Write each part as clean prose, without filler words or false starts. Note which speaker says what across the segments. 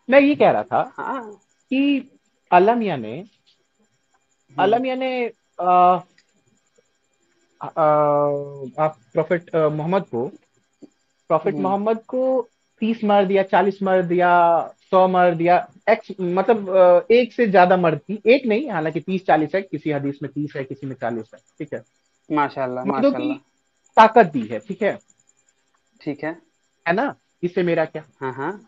Speaker 1: मैं ये कह रहा था
Speaker 2: हाँ।
Speaker 1: कि अल्लाह मियां ने
Speaker 2: हम्म।
Speaker 1: अल्लाह मियां ने आप प्रॉफिट
Speaker 2: हम्म।
Speaker 1: मोहम्मद को 30 मर दिया, 40 मर दिया, 100 मर दिया, एक्स मतलब एक से ज्यादा मर्द की, एक नहीं, हालांकि 30-40 है, किसी हदीस में 30 है, किसी में 40 है, ठीक है।
Speaker 2: माशाल्लाह
Speaker 1: मर्दों की
Speaker 2: माशाल्लाह।
Speaker 1: ताकत दी है, ठीक
Speaker 2: ठीक है।
Speaker 1: है ना। इससे मेरा क्या,
Speaker 2: हाँ हाँ।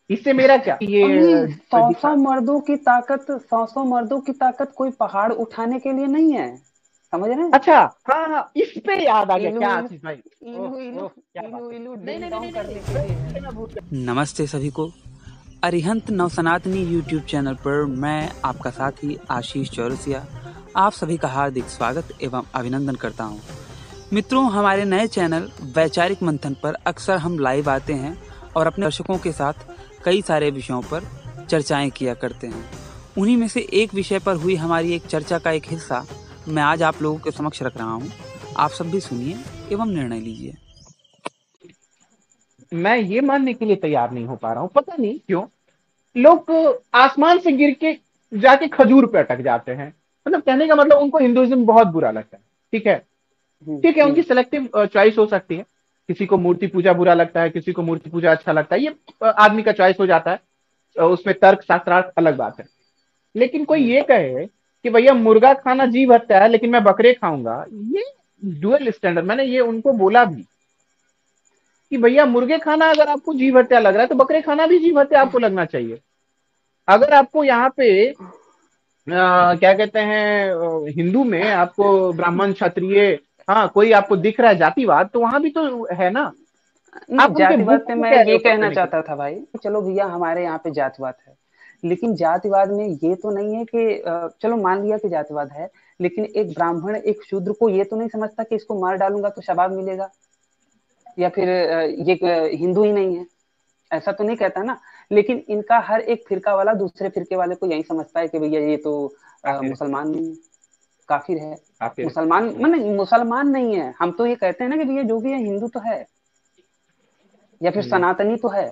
Speaker 1: इससे मेरा क्या
Speaker 2: भाई
Speaker 1: ये
Speaker 2: सौ सौ
Speaker 1: दिखा।
Speaker 2: मर्दों की ताकत, सौ मर्दों की ताकत कोई पहाड़ उठाने के लिए नहीं है। समझ रहे हैं?
Speaker 1: अच्छा, हाँ हाँ, इस पे याद आ गया,
Speaker 2: इलू
Speaker 1: क्या
Speaker 2: इलू
Speaker 1: आशीष भाई। ओह
Speaker 2: इलू इलू
Speaker 1: ओह, क्या बात
Speaker 2: इलू
Speaker 1: है।
Speaker 2: इलू
Speaker 1: नहीं
Speaker 2: डिंग
Speaker 1: नहीं नहीं नहीं
Speaker 2: डोंग
Speaker 1: नहीं,
Speaker 2: करने के लिए है।
Speaker 1: मैं भूल गया।
Speaker 2: नमस्ते सभी को। अरिहंत नवसनातनी यूट्यूब चैनल पर मैं आपका साथी आशीष चौरसिया आप सभी का हार्दिक स्वागत एवं अभिनंदन करता हूं। मित्रों, हमारे नए चैनल वैचारिक मंथन पर अक्सर हम लाइव आते हैं और अपने दर्शकों के साथ कई सारे विषयों पर चर्चाएं किया करते हैं। उन्हीं में से एक विषय पर हुई हमारी एक चर्चा का एक हिस्सा मैं आज आप लोगों के समक्ष रख रहा हूं। आप सब भी सुनिए एवं निर्णय लीजिए।
Speaker 1: मैं ये मानने के लिए तैयार नहीं हो पा रहा हूँ, पता नहीं क्यों लोग आसमान से गिर के जाके खजूर पे अटक जाते हैं। मतलब कहने का मतलब उनको हिंदुइज्म बहुत बुरा लगता है, ठीक है। ठीक है, उनकी सिलेक्टिव चॉइस हो सकती है। किसी को मूर्ति पूजा बुरा लगता है, किसी को मूर्ति पूजा अच्छा लगता है, ये आदमी का चॉइस हो जाता है। उसमें तर्क शास्त्रार्थ अलग बात है। लेकिन कोई ये कहे कि भैया मुर्गा खाना जीव हत्या है, लेकिन मैं बकरे खाऊंगा, ये डुअल स्टैंडर्ड। मैंने ये उनको बोला भी कि भैया मुर्गे खाना अगर आपको जीव हत्या लग रहा है, तो बकरे खाना भी जीव हत्या आपको लगना चाहिए। अगर आपको यहाँ पे क्या कहते हैं, हिंदू में आपको ब्राह्मण क्षत्रिय, हाँ, कोई आपको दिख रहा है जातिवाद, तो वहां भी तो है ना।
Speaker 2: नहीं,
Speaker 1: आप उनके
Speaker 2: जातिवाद
Speaker 1: बुक
Speaker 2: पे
Speaker 1: को
Speaker 2: मैं
Speaker 1: कह रहे
Speaker 2: ये
Speaker 1: हो
Speaker 2: कहना
Speaker 1: पकड़ने के
Speaker 2: चाहता
Speaker 1: लिए।
Speaker 2: था भाई, चलो भैया हमारे यहाँ पे जातिवाद है, लेकिन जातिवाद में ये तो नहीं है कि चलो मान लिया कि जातिवाद है, लेकिन एक ब्राह्मण एक शूद्र को ये तो नहीं समझता कि इसको मार डालूंगा तो शबाब मिलेगा, या फिर ये हिंदू ही नहीं है, ऐसा तो नहीं कहता ना। लेकिन इनका हर एक फिरका वाला दूसरे फिरके वाले को यही समझता है कि भैया ये तो
Speaker 1: काफिर है,
Speaker 2: मुसलमान नहीं है, काफिर है।
Speaker 1: काफिर है।
Speaker 2: मुसलमान माने मुसलमान नहीं है, हम तो ये कहते हैं ना कि भैया जो भी है हिंदू तो है, या फिर
Speaker 1: हम्म,
Speaker 2: सनातनी तो है।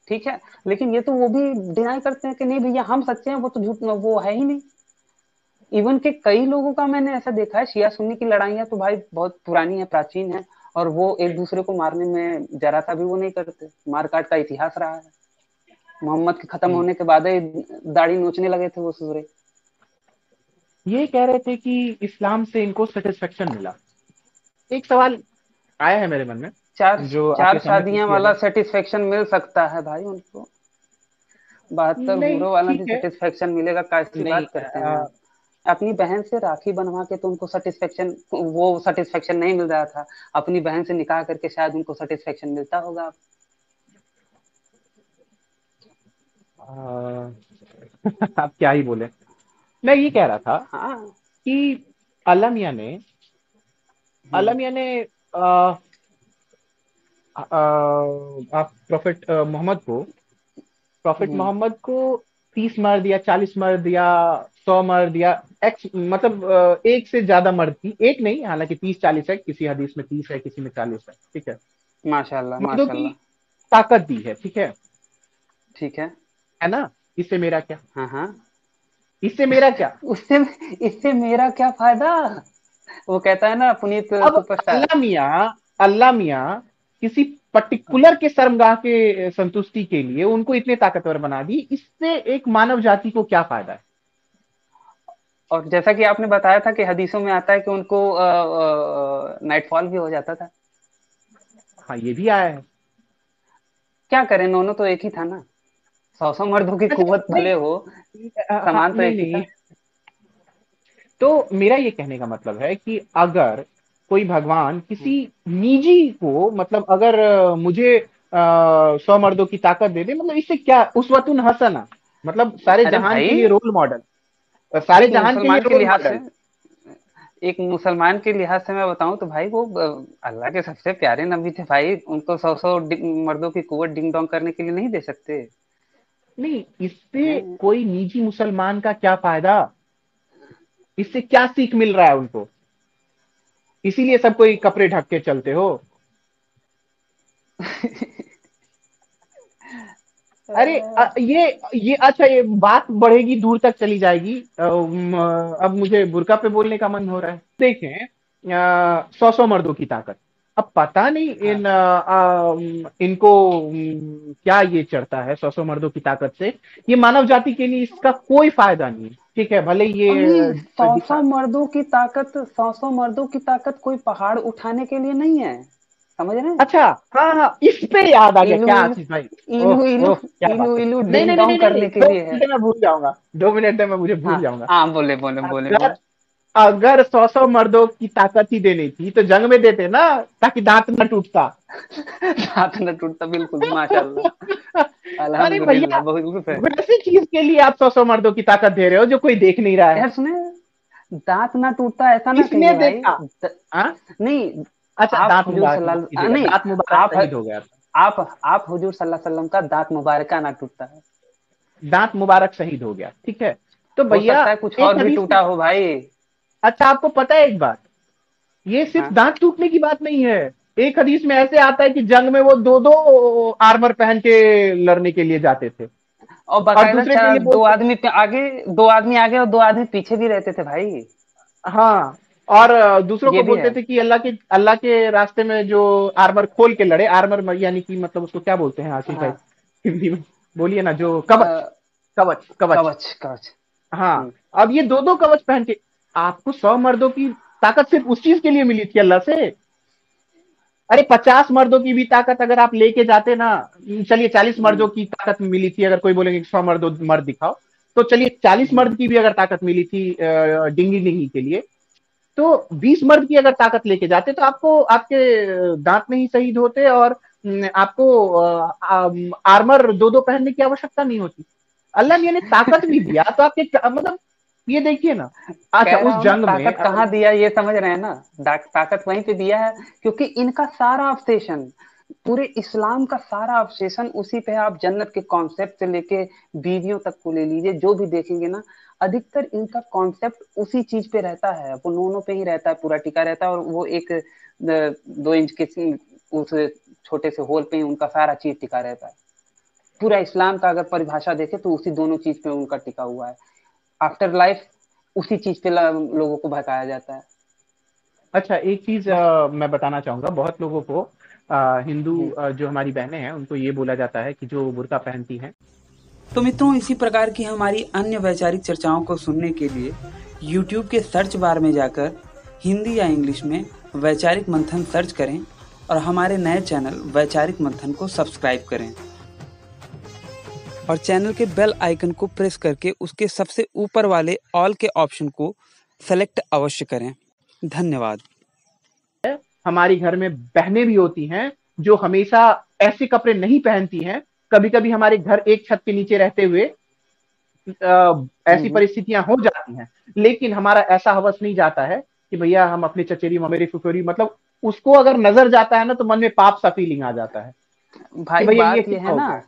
Speaker 2: ठीक है। लेकिन ये तो वो भी डिनाई करते हैं कि नहीं भैया हम सच्चे हैं, वो तो झूठ, वो है ही नहीं। इवन के कई लोगों का मैंने ऐसा देखा है, शिया सुन्नी की लड़ाइयाँ तो भाई बहुत पुरानी है, प्राचीन है, और वो एक दूसरे को मारने में जरा सा भी वो नहीं करते, मारकाट का इतिहास रहा है। मोहम्मद के खत्म
Speaker 1: हम्म।
Speaker 2: होने के बाद ही दाढ़ी नोचने लगे थे वो सूरे।
Speaker 1: ये कह रहे थे कि इस्लाम से इनको सेटिस्फेक्शन मिला। एक सवाल आया है मेरे मन में,
Speaker 2: चार
Speaker 1: जो
Speaker 2: चार
Speaker 1: आपके सामने पूछ
Speaker 2: शादियां
Speaker 1: दिया
Speaker 2: वाला
Speaker 1: जाए।
Speaker 2: सेटिस्फेक्शन मिल सकता है भाई उनको, 72
Speaker 1: नहीं,
Speaker 2: हूरों वाला भी
Speaker 1: ठीक है।
Speaker 2: सेटिस्फेक्शन मिलेगा? कैसी
Speaker 1: नहीं,
Speaker 2: बात करते हैं आप? अपनी बहन से राखी बनवा के तो उनको सेटिस्फेक्शन, वो सेटिस्फेक्शन नहीं मिल रहा था, अपनी बहन से निकाह करके शायद उनको सेटिस्फेक्शन मिलता होगा।
Speaker 1: आप क्या ही बोले। मैं ये कह रहा था
Speaker 2: हाँ।
Speaker 1: कि अल्लाह मियां ने
Speaker 2: हम्म।
Speaker 1: अल्लाह मियां ने आप प्रॉफिट
Speaker 2: हम्म।
Speaker 1: मोहम्मद को 30 मार दिया, 40 मार दिया, 100 मार दिया, एक्स मतलब एक से ज्यादा मर्द की, एक नहीं, हालांकि 30-40 है, किसी हदीस में 30 है, किसी में 40 है, ठीक है।
Speaker 2: माशाल्लाह
Speaker 1: मर्दों की
Speaker 2: माशाल्लाह।
Speaker 1: ताकत दी है, ठीक
Speaker 2: ठीक है।
Speaker 1: है ना। इससे मेरा क्या,
Speaker 2: हाँ हाँ।
Speaker 1: इससे मेरा क्या।
Speaker 2: उससे इससे मेरा क्या फायदा? वो कहता है ना पुनीत
Speaker 1: अब
Speaker 2: सुपरस्टार।
Speaker 1: अल्लाह मियां किसी पर्टिकुलर के शर्मगाह के संतुष्टि के लिए उनको इतने ताकतवर बना दी, इससे एक मानव जाति को क्या फायदा है।
Speaker 2: और जैसा कि आपने बताया था कि हदीसों में आता है कि उनको नाइटफॉल भी हो जाता था।
Speaker 1: हाँ, ये भी आया है।
Speaker 2: क्या करें, दोनों तो एक ही था ना, सौ सौ मर्दों की
Speaker 1: अच्छा,
Speaker 2: कुवत
Speaker 1: नहीं,
Speaker 2: भले हो,
Speaker 1: हाँ,
Speaker 2: समान तो
Speaker 1: नहीं
Speaker 2: एक ही
Speaker 1: नहीं,
Speaker 2: था।
Speaker 1: तो मेरा ये कहने का मतलब है कि अगर कोई भगवान
Speaker 2: हम्म।
Speaker 1: किसी निजी को, मतलब अगर मुझे 100 मर्दों की ताकत दे दे, मतलब इससे क्या, उसवतुन हसना, मतलब सारे
Speaker 2: अरे
Speaker 1: जहान के
Speaker 2: भाई,
Speaker 1: लिए रोल मॉडल, सारे
Speaker 2: एक
Speaker 1: जहान के लिए
Speaker 2: मुसलमान के
Speaker 1: रोल
Speaker 2: लिहाज से,
Speaker 1: मॉडल।
Speaker 2: मैं बताऊं तो भाई वो अल्लाह के सबसे प्यारे नबी थे भाई, उनको सौ सौ मर्दों की कुवत डिंग डोंग करने के लिए नहीं दे सकते
Speaker 1: नहीं, इससे
Speaker 2: हैं?
Speaker 1: कोई निजी मुसलमान का क्या फायदा, इससे क्या सीख मिल रहा है उनको, इसीलिए सब कोई कपड़े ढक के चलते हो। अरे ये अच्छा, ये बात बढ़ेगी, दूर तक चली जाएगी। अब मुझे बुर्का पे बोलने का मन हो रहा है। देखें, 100 मर्दों की ताकत। अब पता नहीं
Speaker 2: हाँ।
Speaker 1: इनको क्या ये चढ़ता है 100 मर्दों की ताकत से। ये मानव जाति के लिए इसका कोई फायदा नहीं है, ठीक है, भले
Speaker 2: और नहीं,
Speaker 1: ये
Speaker 2: सौ सौ
Speaker 1: दिखा।
Speaker 2: मर्दों की ताकत, 100 मर्दों की ताकत कोई पहाड़ उठाने के लिए नहीं है, समझ रहे हैं?
Speaker 1: अच्छा, हाँ हाँ, इस पे याद आ गया
Speaker 2: इलू
Speaker 1: क्या
Speaker 2: इलू
Speaker 1: आशीष भाई।
Speaker 2: इलू
Speaker 1: ओह
Speaker 2: इलू
Speaker 1: ओह, क्या बात
Speaker 2: इलू
Speaker 1: है।
Speaker 2: इलू
Speaker 1: नहीं
Speaker 2: डिंग
Speaker 1: नहीं नहीं
Speaker 2: डोंग
Speaker 1: नहीं नहीं,
Speaker 2: करने के
Speaker 1: दो
Speaker 2: लिए है।
Speaker 1: मिनट में भूल जाऊंगा, 2 मिनट में मैं मुझे
Speaker 2: हाँ
Speaker 1: भूल जाऊंगा।
Speaker 2: हाँ, बोले बोले बोले
Speaker 1: अगर
Speaker 2: बोले।
Speaker 1: अगर 100 मर्दों की ताकत ही देनी थी तो जंग में देते ना, ताकि दांत न टूटता।
Speaker 2: हाथ न टूटता, बिल्कुल, माशाल्लाह,
Speaker 1: अरे भैया,
Speaker 2: अल्हम्दुलिल्लाह, बहुत है।
Speaker 1: वैसी चीज के लिए आप 100 मर्दों की ताकत दे रहे हो जो कोई देख नहीं रहा है।
Speaker 2: यार सुने, दांत ना टूटता ऐसा ना
Speaker 1: किसने
Speaker 2: कहिए भाई।
Speaker 1: देखा? हाँ,
Speaker 2: नहीं,
Speaker 1: अच्छा,
Speaker 2: आप
Speaker 1: दांत
Speaker 2: हुजूर
Speaker 1: मुबारक माफ कीजिएगा,
Speaker 2: नहीं,
Speaker 1: दांत मुबारक
Speaker 2: आप
Speaker 1: शहीद हो गया था।
Speaker 2: आप आप हुजूर सल्लल्लाहु अलैहि वसल्लम का दांत मुबारक ना टूटता है।
Speaker 1: दांत मुबारक शहीद हो गया, ठीक है। तो
Speaker 2: हो
Speaker 1: भैया,
Speaker 2: सकता है कुछ और
Speaker 1: एक
Speaker 2: भी
Speaker 1: हदीस में,
Speaker 2: टूटा हो भाई।
Speaker 1: अच्छा आपको पता है एक बात, ये सिर्फ
Speaker 2: हाँ,
Speaker 1: दांत टूटने की बात नहीं है। एक हदीस में ऐसे आता है कि जंग में वो दो दो आर्मर पहन के लड़ने के लिए जाते थे,
Speaker 2: और
Speaker 1: और
Speaker 2: बाकायदा
Speaker 1: दूसरे पे ये
Speaker 2: दो
Speaker 1: बोलते थे।
Speaker 2: आदमी आगे, 2 आदमी आगे और 2 आदमी पीछे भी रहते थे भाई।
Speaker 1: हाँ, और दूसरों
Speaker 2: ये
Speaker 1: को
Speaker 2: भी है।
Speaker 1: बोलते थे कि अल्लाह के रास्ते में जो आर्मर खोल के लड़े, आर्मर यानी कि मतलब उसको क्या बोलते हैं आशीष भाई,
Speaker 2: हाँ,
Speaker 1: हिंदी में बोलिए ना, जो
Speaker 2: अ,
Speaker 1: कवच, कवच कवच।
Speaker 2: कवच कवच।
Speaker 1: हाँ,
Speaker 2: हम्म।
Speaker 1: अब ये दो दो कवच पहन के, आपको 100 मर्दों की ताकत सिर्फ उस चीज के लिए मिली थी अल्लाह से। अरे 50 मर्दों की भी ताकत अगर आप लेके जाते ना, चलिए 40 मर्दों
Speaker 2: हम्म।
Speaker 1: की ताकत मिली थी, अगर कोई बोलेंगे 100 मर्द दिखाओ, तो चलिए 40 मर्द की भी अगर ताकत मिली थी डिंगी डिंगी के लिए, तो 20 मर्द की अगर ताकत लेके जाते तो आपको आपके दांत में ही शहीद होते, और आपको आर्मर दो दो पहनने की आवश्यकता नहीं होती। अल्लाह मियां ने ताकत भी दिया तो आपके मतलब, ये देखिए ना। अच्छा,
Speaker 2: कह रहा
Speaker 1: उस
Speaker 2: हूँ ना,
Speaker 1: जंग में
Speaker 2: ताकत
Speaker 1: अगर,
Speaker 2: कहाँ दिया ये समझ रहे हैं ना। ताकत वहीं पे दिया है, क्योंकि इनका सारा ऑब्सेशन, पूरे इस्लाम का सारा ऑब्सेशन उसी पे है। आप जन्नत के कॉन्सेप्ट से लेके बीवियों तक को ले लीजिए, जो भी देखेंगे ना, अधिकतर इनका कॉन्सेप्ट उसी चीज पे रहता है, वो नोनों पे ही रहता है, पूरा टिका रहता है। और वो एक 2 इंच के उस छोटे से होल पे ही उनका सारा चीज टिका रहता है। पूरा इस्लाम का अगर परिभाषा देखे तो उसी दोनों चीज पे उनका टिका हुआ है। आफ्टर लाइफ उसी चीज पे लोगों को भटकाया जाता है।
Speaker 1: अच्छा एक चीज
Speaker 2: बस।
Speaker 1: मैं बताना चाहूंगा बहुत लोगों को, हिंदू
Speaker 2: हम्म।
Speaker 1: जो हमारी बहनें हैं उनको ये बोला जाता है कि जो बुर्का पहनती हैं।
Speaker 2: तो मित्रों, इसी प्रकार की हमारी अन्य वैचारिक चर्चाओं को सुनने के लिए YouTube के सर्च बार में जाकर हिंदी या इंग्लिश में वैचारिक मंथन सर्च करें और हमारे नए चैनल वैचारिक मंथन को सब्सक्राइब करें और चैनल के बेल आइकन को प्रेस करके उसके सबसे ऊपर वाले ऑल के ऑप्शन को सेलेक्ट अवश्य करें। धन्यवाद।
Speaker 1: हमारी घर में बहनें भी होती हैं जो हमेशा ऐसे कपड़े नहीं पहनती हैं। कभी कभी हमारे घर एक छत के नीचे रहते हुए ऐसी
Speaker 2: हम्म।
Speaker 1: परिस्थितियां हो जाती हैं, लेकिन हमारा ऐसा हवस नहीं जाता है कि भैया हम अपने चचेरी ममेरी फुफेरी, मतलब उसको अगर नजर जाता है ना तो मन में पाप सा फीलिंग आ जाता है कि
Speaker 2: भाई
Speaker 1: भैया ये
Speaker 2: बात ये
Speaker 1: क्या
Speaker 2: है
Speaker 1: हो
Speaker 2: ना,
Speaker 1: गया।